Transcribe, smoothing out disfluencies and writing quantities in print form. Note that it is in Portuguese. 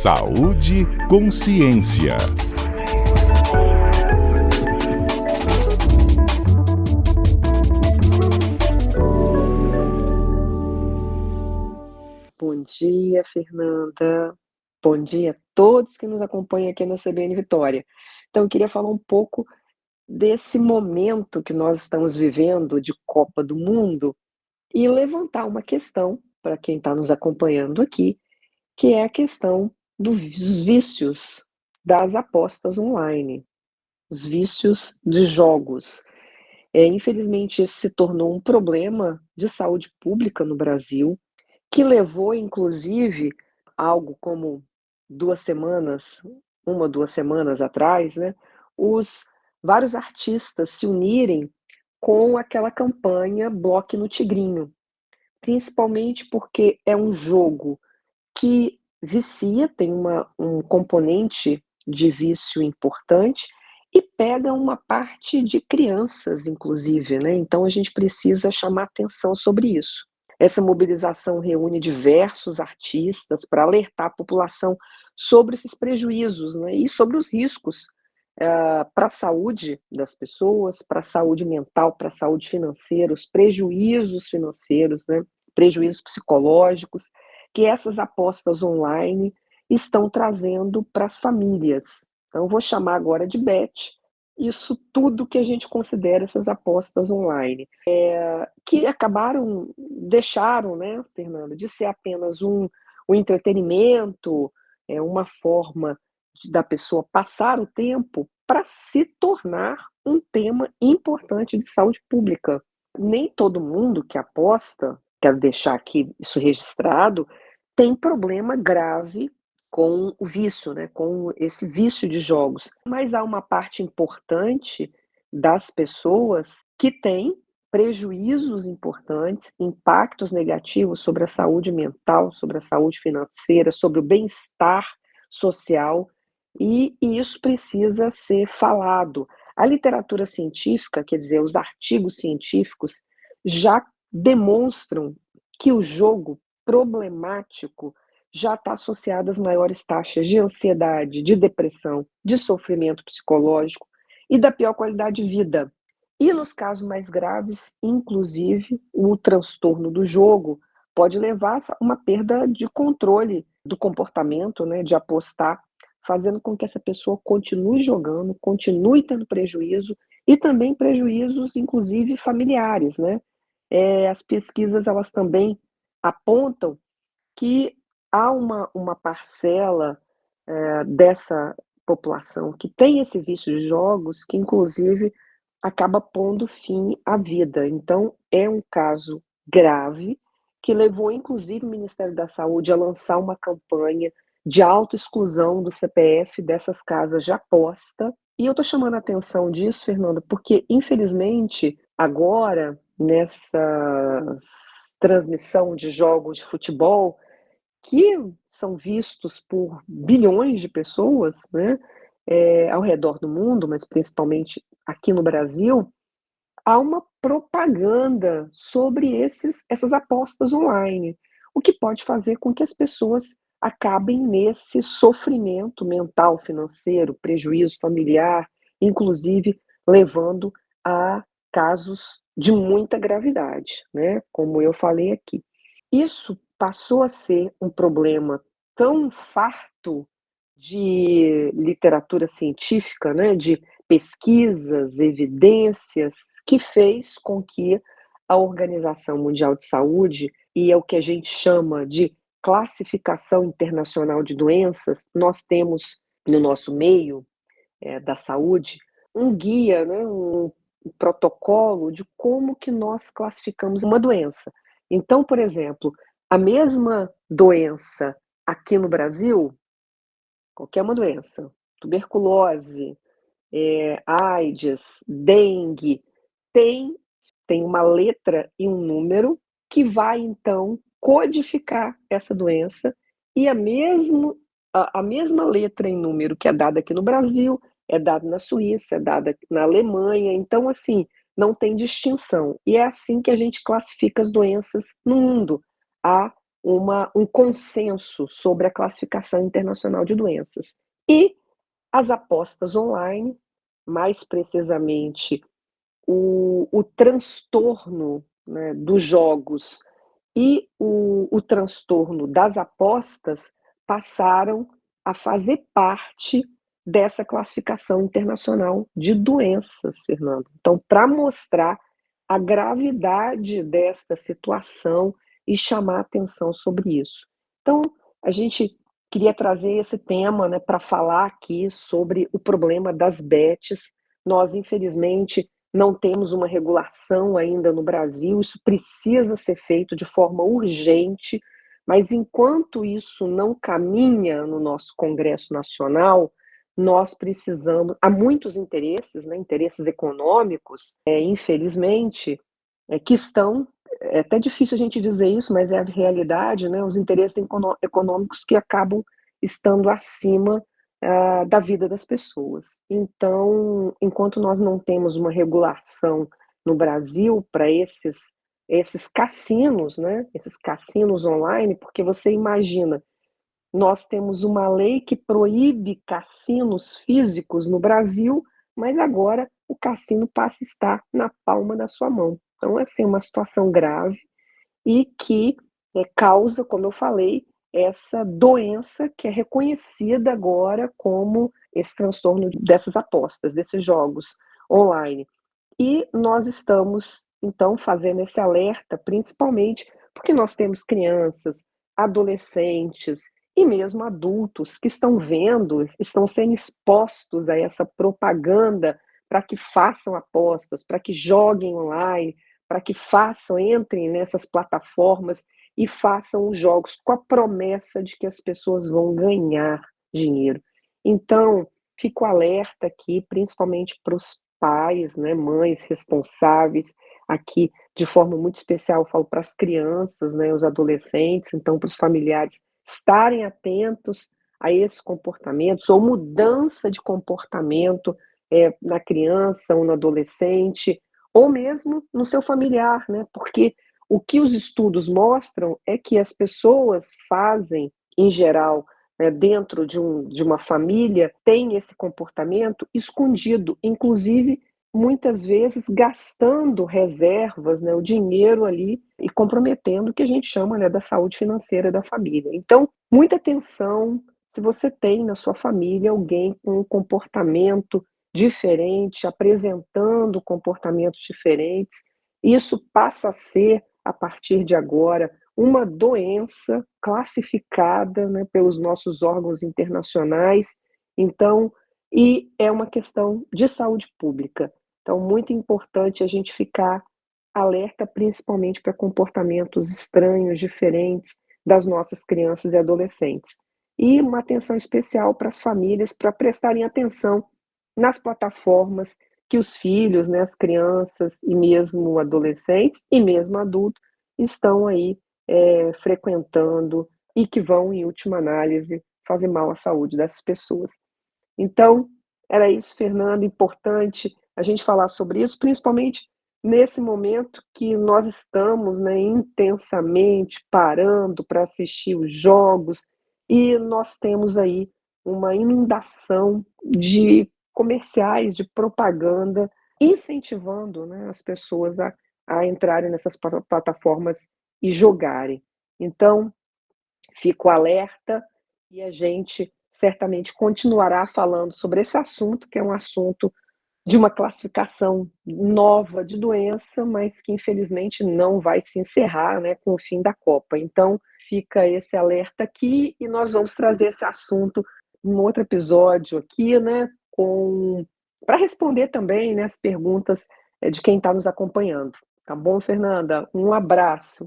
Saúde Consciência. Bom dia, Fernanda. Bom dia a todos que nos acompanham aqui na CBN Vitória. Então, eu queria falar um pouco desse momento que nós estamos vivendo de Copa do Mundo e levantar uma questão para quem está nos acompanhando aqui, que é a questão dos vícios das apostas online, os vícios de jogos. Infelizmente, esse se tornou um problema de saúde pública no Brasil, que levou, inclusive, algo como 2 semanas, 1 ou 2 semanas atrás, né, os vários artistas se unirem com aquela campanha Bloque no Tigrinho, principalmente porque é um jogo que vicia, tem um componente de vício importante e pega uma parte de crianças, inclusive, né, então a gente precisa chamar atenção sobre isso. Essa mobilização reúne diversos artistas para alertar a população sobre esses prejuízos, né, e sobre os riscos para a saúde das pessoas, para a saúde mental, para a saúde financeira, os prejuízos financeiros, né, prejuízos psicológicos, que essas apostas online estão trazendo para as famílias. Então, eu vou chamar agora de bet isso tudo que a gente considera essas apostas online, que deixaram, né, Fernanda, de ser apenas um entretenimento, uma forma da pessoa passar o tempo para se tornar um tema importante de saúde pública. Nem todo mundo que aposta, quero deixar aqui isso registrado, tem problema grave com o vício, né, com esse vício de jogos. Mas há uma parte importante das pessoas que tem prejuízos importantes, impactos negativos sobre a saúde mental, sobre a saúde financeira, sobre o bem-estar social, e isso precisa ser falado. A literatura científica, quer dizer, os artigos científicos, já demonstram que o jogo problemático já está associado às maiores taxas de ansiedade, de depressão, de sofrimento psicológico e da pior qualidade de vida. E nos casos mais graves, inclusive, o transtorno do jogo pode levar a uma perda de controle do comportamento, né, de apostar, fazendo com que essa pessoa continue jogando, continue tendo prejuízo e também prejuízos, inclusive, familiares, né? As pesquisas, elas também apontam que há uma parcela dessa população que tem esse vício de jogos que, inclusive, acaba pondo fim à vida. Então, é um caso grave que levou, inclusive, o Ministério da Saúde a lançar uma campanha de autoexclusão do CPF dessas casas de aposta. E eu estou chamando a atenção disso, Fernanda, porque, infelizmente, agora, nessa transmissão de jogos de futebol, que são vistos por bilhões de pessoas, né, ao redor do mundo, mas principalmente aqui no Brasil, há uma propaganda sobre essas apostas online, o que pode fazer com que as pessoas acabem nesse sofrimento mental, financeiro, prejuízo familiar, inclusive levando a casos de muita gravidade, né, como eu falei aqui. Isso passou a ser um problema tão farto de literatura científica, né, de pesquisas, evidências, que fez com que a Organização Mundial de Saúde, e é o que a gente chama de classificação internacional de doenças, nós temos no nosso meio da saúde um guia, né, um protocolo de como que nós classificamos uma doença. Então, por exemplo, a mesma doença aqui no Brasil, qualquer uma doença, tuberculose, AIDS, dengue, tem uma letra e um número que vai, então, codificar essa doença, e a mesma letra e número que é dada aqui no Brasil, é dada na Suíça, é dada na Alemanha, então, assim, não tem distinção. E é assim que a gente classifica as doenças no mundo. Há um consenso sobre a classificação internacional de doenças. E as apostas online, mais precisamente o transtorno, né, dos jogos e o transtorno das apostas passaram a fazer parte dessa classificação internacional de doenças, Fernando. Então, para mostrar a gravidade desta situação e chamar atenção sobre isso. Então, a gente queria trazer esse tema, né, para falar aqui sobre o problema das bets. Nós, infelizmente, não temos uma regulação ainda no Brasil, isso precisa ser feito de forma urgente, mas enquanto isso não caminha no nosso Congresso Nacional, nós precisamos. Há muitos interesses, né, interesses econômicos, infelizmente, que estão. É até difícil a gente dizer isso, mas é a realidade, né? Os interesses econômicos que acabam estando acima da vida das pessoas. Então, enquanto nós não temos uma regulação no Brasil para esses cassinos, né? Esses cassinos online, porque você imagina, nós temos uma lei que proíbe cassinos físicos no Brasil, mas agora o cassino passa a estar na palma da sua mão. Então, assim, uma situação grave e que causa, como eu falei, essa doença que é reconhecida agora como esse transtorno dessas apostas, desses jogos online. E nós estamos, então, fazendo esse alerta, principalmente porque nós temos crianças, adolescentes e mesmo adultos que estão vendo, estão sendo expostos a essa propaganda para que façam apostas, para que joguem online, para que façam, entrem nessas plataformas e façam os jogos com a promessa de que as pessoas vão ganhar dinheiro. Então, fico alerta aqui, principalmente para os pais, né, mães responsáveis, aqui de forma muito especial, eu falo para as crianças, né, os adolescentes, então para os familiares estarem atentos a esses comportamentos ou mudança de comportamento na criança ou no adolescente, ou mesmo no seu familiar, né, porque o que os estudos mostram é que as pessoas fazem, em geral, dentro de uma família, tem esse comportamento escondido, inclusive muitas vezes gastando reservas, né, o dinheiro ali e comprometendo o que a gente chama, né, da saúde financeira da família. Então, muita atenção se você tem na sua família alguém com um comportamento diferente, apresentando comportamentos diferentes, isso passa a ser, a partir de agora, uma doença classificada, né, pelos nossos órgãos internacionais. Então, e é uma questão de saúde pública. Então, muito importante a gente ficar alerta, principalmente para comportamentos estranhos, diferentes das nossas crianças e adolescentes. E uma atenção especial para as famílias, para prestarem atenção nas plataformas que os filhos, né, as crianças e mesmo adolescentes e mesmo adultos estão aí frequentando e que vão, em última análise, fazer mal à saúde dessas pessoas. Então, era isso, Fernando, importante a gente falar sobre isso, principalmente nesse momento que nós estamos, né, intensamente parando para assistir os jogos e nós temos aí uma inundação de comerciais, de propaganda, incentivando, né, as pessoas a entrarem nessas plataformas e jogarem. Então, fico alerta e a gente certamente continuará falando sobre esse assunto, que é um assunto de uma classificação nova de doença, mas que infelizmente não vai se encerrar, né, com o fim da Copa. Então, fica esse alerta aqui e nós vamos trazer esse assunto em outro episódio aqui, né, para responder também, né, as perguntas de quem está nos acompanhando. Tá bom, Fernanda? Um abraço.